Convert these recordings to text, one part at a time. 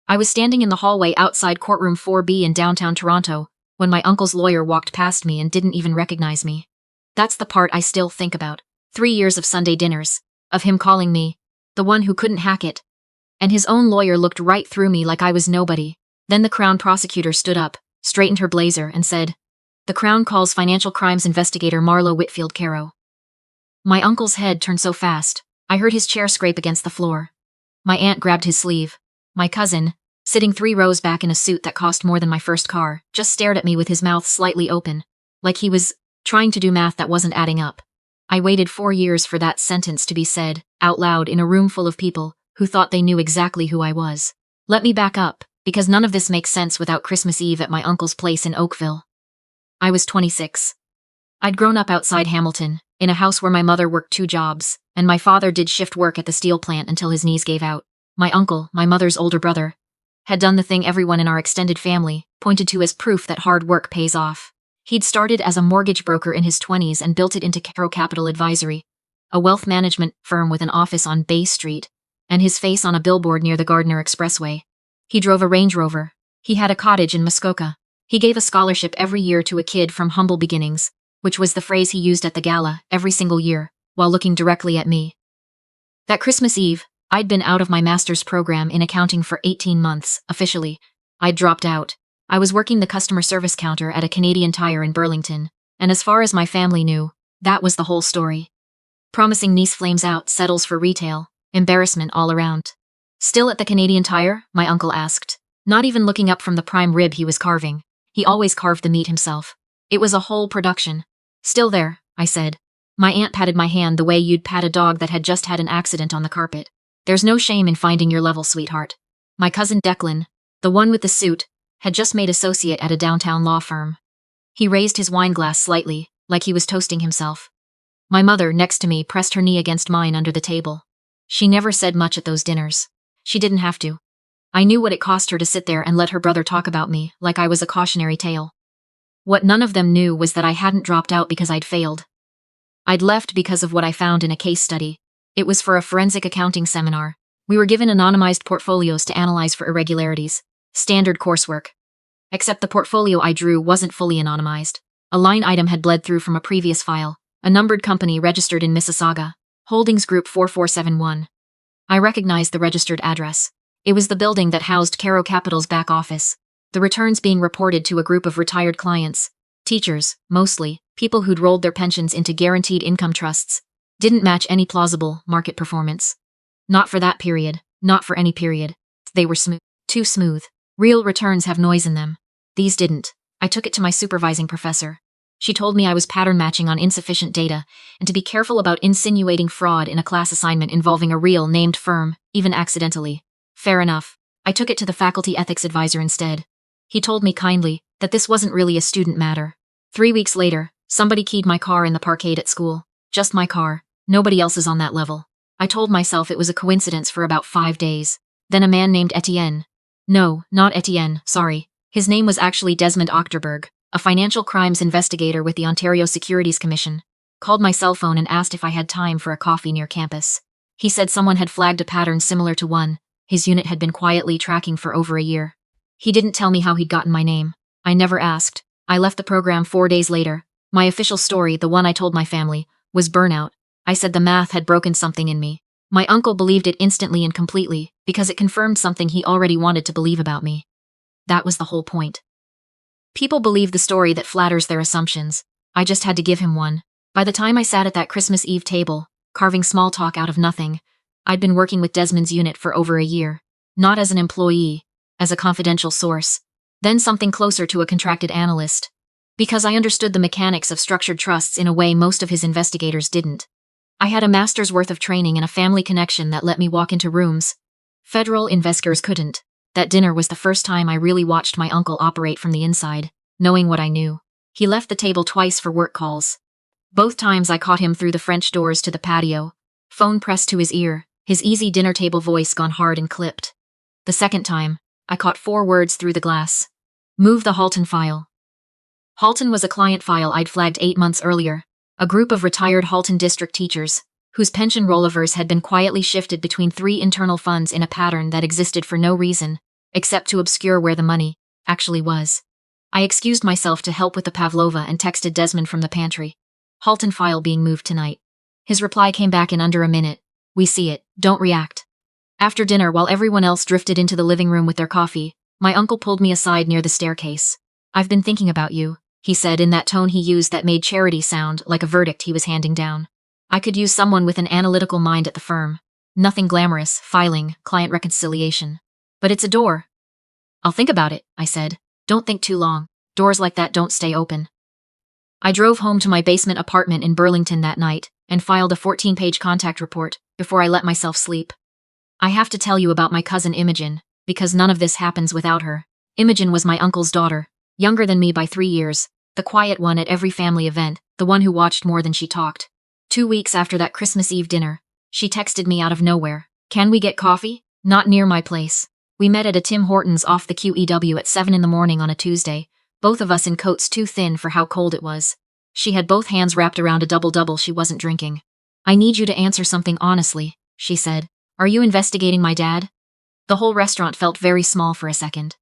I was standing in the hallway outside courtroom 4B in downtown Toronto when my uncle's lawyer walked past me and didn't even recognize me. That's the part I still think about. 3 years of Sunday dinners, of him calling me the one who couldn't hack it. And his own lawyer looked right through me like I was nobody. Then the Crown prosecutor stood up, straightened her blazer, and said, "The Crown calls financial crimes investigator Marlo Whitfield Caro." My uncle's head turned so fast, I heard his chair scrape against the floor. My aunt grabbed his sleeve. My cousin, sitting 3 rows back in a suit that cost more than my first car, just stared at me with his mouth slightly open, like he was trying to do math that wasn't adding up. I waited 4 years for that sentence to be said, out loud in a room full of people who thought they knew exactly who I was. Let me back up, because none of this makes sense without Christmas Eve at my uncle's place in Oakville. I was 26. I'd grown up outside Hamilton, in a house where my mother worked 2 jobs, and my father did shift work at the steel plant until his knees gave out. My uncle, my mother's older brother, had done the thing everyone in our extended family pointed to as proof that hard work pays off. He'd started as a mortgage broker in his 20s and built it into Caro Capital Advisory, a wealth management firm with an office on Bay Street, and his face on a billboard near the Gardiner Expressway. He drove a Range Rover. He had a cottage in Muskoka. He gave a scholarship every year to a kid from humble beginnings, which was the phrase he used at the gala every single year, while looking directly at me. That Christmas Eve, I'd been out of my master's program in accounting for 18 months, officially. I'd dropped out. I was working the customer service counter at a Canadian Tire in Burlington, and as far as my family knew, that was the whole story. Promising niece flames out, settles for retail, embarrassment all around. "Still at the Canadian Tire?" my uncle asked, not even looking up from the prime rib he was carving. He always carved the meat himself. It was a whole production. "Still there," I said. My aunt patted my hand the way you'd pat a dog that had just had an accident on the carpet. "There's no shame in finding your level, sweetheart." My cousin Declan, the one with the suit, had just made associate at a downtown law firm. He raised his wine glass slightly, like he was toasting himself. My mother, next to me, pressed her knee against mine under the table. She never said much at those dinners. She didn't have to. I knew what it cost her to sit there and let her brother talk about me, like I was a cautionary tale. What none of them knew was that I hadn't dropped out because I'd failed. I'd left because of what I found in a case study. It was for a forensic accounting seminar. We were given anonymized portfolios to analyze for irregularities. Standard coursework. Except the portfolio I drew wasn't fully anonymized. A line item had bled through from a previous file, a numbered company registered in Mississauga, Holdings Group 4471. I recognized the registered address. It was the building that housed Caro Capital's back office. The returns being reported to a group of retired clients, teachers, mostly, people who'd rolled their pensions into guaranteed income trusts, didn't match any plausible market performance. Not for that period, not for any period. They were smooth. Too smooth. Real returns have noise in them. These didn't. I took it to my supervising professor. She told me I was pattern matching on insufficient data, and to be careful about insinuating fraud in a class assignment involving a real named firm, even accidentally. Fair enough. I took it to the faculty ethics advisor instead. He told me kindly that this wasn't really a student matter. 3 weeks later, somebody keyed my car in the parkade at school. Just my car. Nobody else's on that level. I told myself it was a coincidence for about 5 days. Then a man named Etienne. No, not Etienne, sorry. His name was actually Desmond Ochterberg, a financial crimes investigator with the Ontario Securities Commission, called my cell phone and asked if I had time for a coffee near campus. He said someone had flagged a pattern similar to one his unit had been quietly tracking for over a year. He didn't tell me how he'd gotten my name. I never asked. I left the program 4 days later. My official story, the one I told my family, was burnout. I said the math had broken something in me. My uncle believed it instantly and completely, because it confirmed something he already wanted to believe about me. That was the whole point. People believe the story that flatters their assumptions. I just had to give him one. By the time I sat at that Christmas Eve table, carving small talk out of nothing, I'd been working with Desmond's unit for over a year. Not as an employee, as a confidential source. Then something closer to a contracted analyst. Because I understood the mechanics of structured trusts in a way most of his investigators didn't. I had a master's worth of training and a family connection that let me walk into rooms federal investors couldn't. That dinner was the first time I really watched my uncle operate from the inside, knowing what I knew. He left the table twice for work calls. Both times I caught him through the French doors to the patio, phone pressed to his ear, his easy dinner table voice gone hard and clipped. The second time, I caught 4 words through the glass. Move the Halton file. Halton was a client file I'd flagged 8 months earlier. A group of retired Halton district teachers, whose pension rollovers had been quietly shifted between 3 internal funds in a pattern that existed for no reason, except to obscure where the money actually was. I excused myself to help with the pavlova and texted Desmond from the pantry. Halton file being moved tonight. His reply came back in under a minute. We see it, don't react. After dinner, while everyone else drifted into the living room with their coffee, my uncle pulled me aside near the staircase. I've been thinking about you, he said in that tone he used that made charity sound like a verdict he was handing down. I could use someone with an analytical mind at the firm. Nothing glamorous, filing, client reconciliation. But it's a door. I'll think about it, I said. Don't think too long. Doors like that don't stay open. I drove home to my basement apartment in Burlington that night and filed a 14-page contact report before I let myself sleep. I have to tell you about my cousin Imogen, because none of this happens without her. Imogen was my uncle's daughter, younger than me by 3 years, the quiet one at every family event, the one who watched more than she talked. 2 weeks after that Christmas Eve dinner, she texted me out of nowhere. Can we get coffee? Not near my place. We met at a Tim Hortons off the QEW at 7 in the morning on a Tuesday, both of us in coats too thin for how cold it was. She had both hands wrapped around a double-double she wasn't drinking. I need you to answer something honestly, she said. Are you investigating my dad? The whole restaurant felt very small for a second.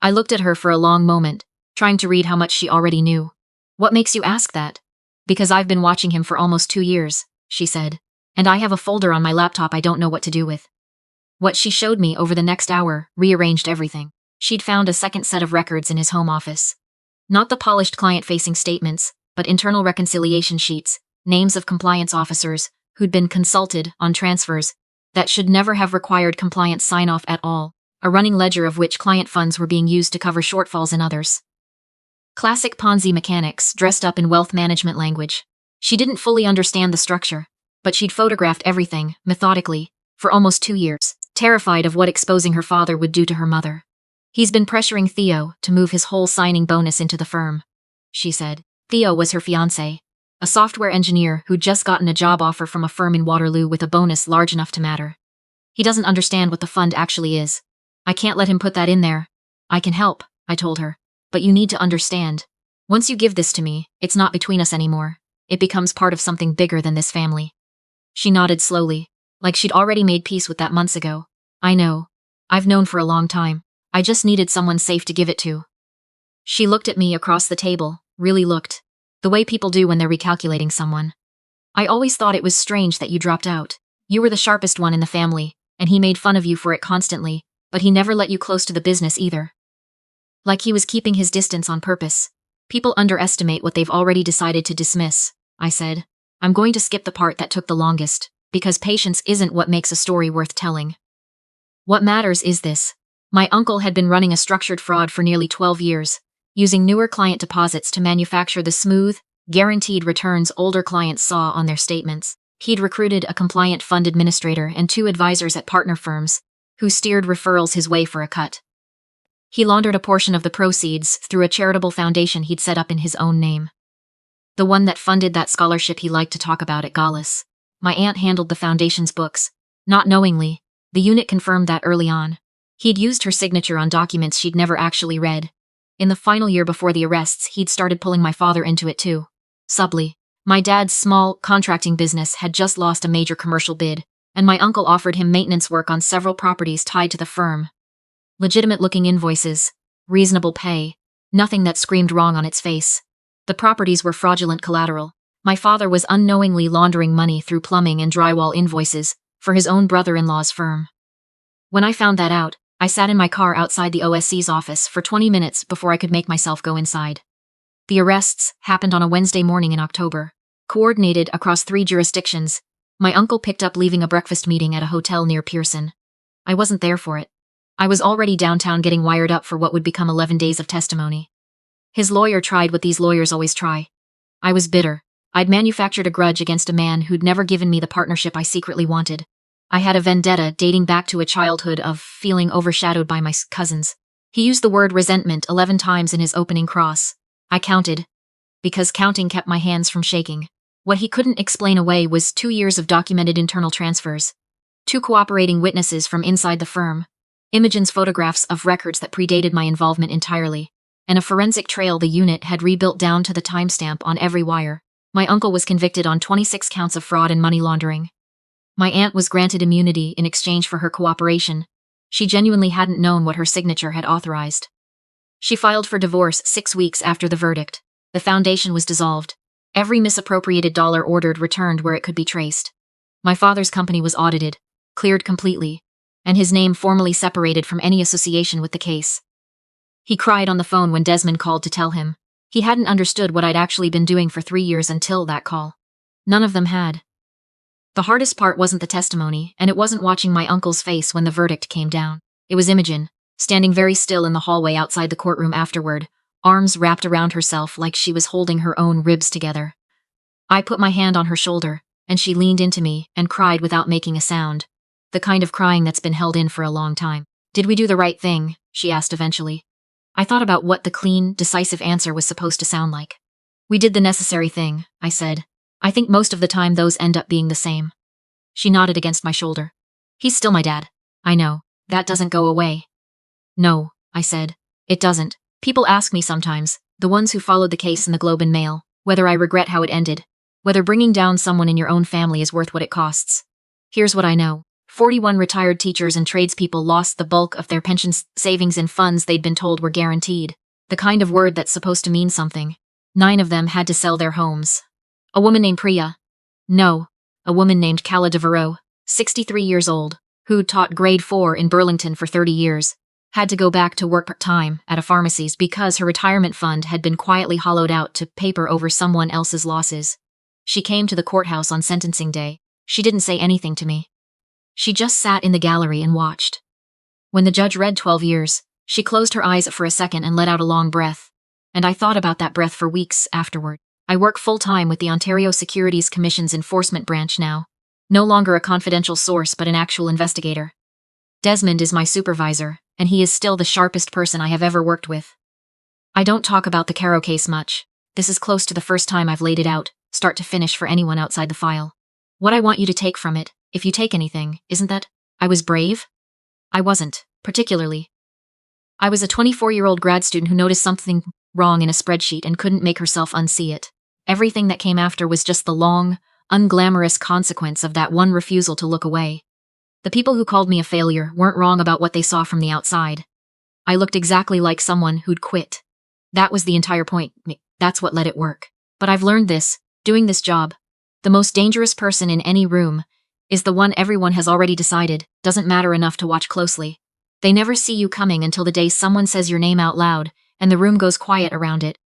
I looked at her for a long moment, trying to read how much she already knew. What makes you ask that? Because I've been watching him for almost 2 years, she said. And I have a folder on my laptop I don't know what to do with. What she showed me over the next hour rearranged everything. She'd found a second set of records in his home office. Not the polished client-facing statements, but internal reconciliation sheets, names of compliance officers who'd been consulted on transfers that should never have required compliance sign-off at all, a running ledger of which client funds were being used to cover shortfalls in others. Classic Ponzi mechanics dressed up in wealth management language. She didn't fully understand the structure, but she'd photographed everything, methodically, for almost 2 years, terrified of what exposing her father would do to her mother. He's been pressuring Theo to move his whole signing bonus into the firm, she said. Theo was her fiancé, a software engineer who'd just gotten a job offer from a firm in Waterloo with a bonus large enough to matter. He doesn't understand what the fund actually is. I can't let him put that in there. I can help, I told her, but you need to understand. Once you give this to me, it's not between us anymore. It becomes part of something bigger than this family. She nodded slowly, like she'd already made peace with that months ago. I know. I've known for a long time. I just needed someone safe to give it to. She looked at me across the table, really looked. The way people do when they're recalculating someone. I always thought it was strange that you dropped out. You were the sharpest one in the family, and he made fun of you for it constantly, but he never let you close to the business either. Like he was keeping his distance on purpose. People underestimate what they've already decided to dismiss, I said. I'm going to skip the part that took the longest, because patience isn't what makes a story worth telling. What matters is this. My uncle had been running a structured fraud for nearly 12 years, using newer client deposits to manufacture the smooth, guaranteed returns older clients saw on their statements. He'd recruited a compliant fund administrator and 2 advisors at partner firms, who steered referrals his way for a cut. He laundered a portion of the proceeds through a charitable foundation he'd set up in his own name. The one that funded that scholarship he liked to talk about at Gallus. My aunt handled the foundation's books. Not knowingly, the unit confirmed that early on. He'd used her signature on documents she'd never actually read. In the final year before the arrests, he'd started pulling my father into it too. Subtly. My dad's small, contracting business had just lost a major commercial bid, and my uncle offered him maintenance work on several properties tied to the firm. Legitimate-looking invoices, reasonable pay, nothing that screamed wrong on its face. The properties were fraudulent collateral. My father was unknowingly laundering money through plumbing and drywall invoices for his own brother-in-law's firm. When I found that out, I sat in my car outside the OSC's office for 20 minutes before I could make myself go inside. The arrests happened on a Wednesday morning in October. Coordinated across 3 jurisdictions, my uncle picked up leaving a breakfast meeting at a hotel near Pearson. I wasn't there for it. I was already downtown getting wired up for what would become 11 days of testimony. His lawyer tried what these lawyers always try. I was bitter. I'd manufactured a grudge against a man who'd never given me the partnership I secretly wanted. I had a vendetta dating back to a childhood of feeling overshadowed by my cousins. He used the word resentment 11 times in his opening cross. I counted, because counting kept my hands from shaking. What he couldn't explain away was 2 years of documented internal transfers, 2 cooperating witnesses from inside the firm, Imogen's photographs of records that predated my involvement entirely, and a forensic trail the unit had rebuilt down to the timestamp on every wire. My uncle was convicted on 26 counts of fraud and money laundering. My aunt was granted immunity in exchange for her cooperation. She genuinely hadn't known what her signature had authorized. She filed for divorce 6 weeks after the verdict. The foundation was dissolved. Every misappropriated dollar ordered returned where it could be traced. My father's company was audited, cleared completely, and his name formally separated from any association with the case. He cried on the phone when Desmond called to tell him. He hadn't understood what I'd actually been doing for 3 years until that call. None of them had. The hardest part wasn't the testimony, and it wasn't watching my uncle's face when the verdict came down. It was Imogen, standing very still in the hallway outside the courtroom afterward, arms wrapped around herself like she was holding her own ribs together. I put my hand on her shoulder, and she leaned into me and cried without making a sound. The kind of crying that's been held in for a long time. Did we do the right thing? She asked eventually. I thought about what the clean, decisive answer was supposed to sound like. We did the necessary thing, I said. I think most of the time those end up being the same. She nodded against my shoulder. He's still my dad. I know. That doesn't go away. No, I said. It doesn't. People ask me sometimes, the ones who followed the case in the Globe and Mail, whether I regret how it ended, whether bringing down someone in your own family is worth what it costs. Here's what I know. 41 retired teachers and tradespeople lost the bulk of their pension savings in funds they'd been told were guaranteed. The kind of word that's supposed to mean something. 9 of them had to sell their homes. A woman named Priya. No, a woman named Kala Devereaux, 63 years old, who'd taught grade 4 in Burlington for 30 years, had to go back to work part-time at a pharmacy's because her retirement fund had been quietly hollowed out to paper over someone else's losses. She came to the courthouse on sentencing day. She didn't say anything to me. She just sat in the gallery and watched. When the judge read 12 years, she closed her eyes for a second and let out a long breath. And I thought about that breath for weeks afterward. I work full-time with the Ontario Securities Commission's enforcement branch now. No longer a confidential source but an actual investigator. Desmond is my supervisor, and he is still the sharpest person I have ever worked with. I don't talk about the Caro case much. This is close to the first time I've laid it out, start to finish for anyone outside the file. What I want you to take from it, if you take anything, isn't that I was brave? I wasn't, particularly. I was a 24-year-old grad student who noticed something wrong in a spreadsheet and couldn't make herself unsee it. Everything that came after was just the long, unglamorous consequence of that one refusal to look away. The people who called me a failure weren't wrong about what they saw from the outside. I looked exactly like someone who'd quit. That was the entire point. That's what let it work. But I've learned this, doing this job. The most dangerous person in any room is the one everyone has already decided doesn't matter enough to watch closely. They never see you coming until the day someone says your name out loud, and the room goes quiet around it,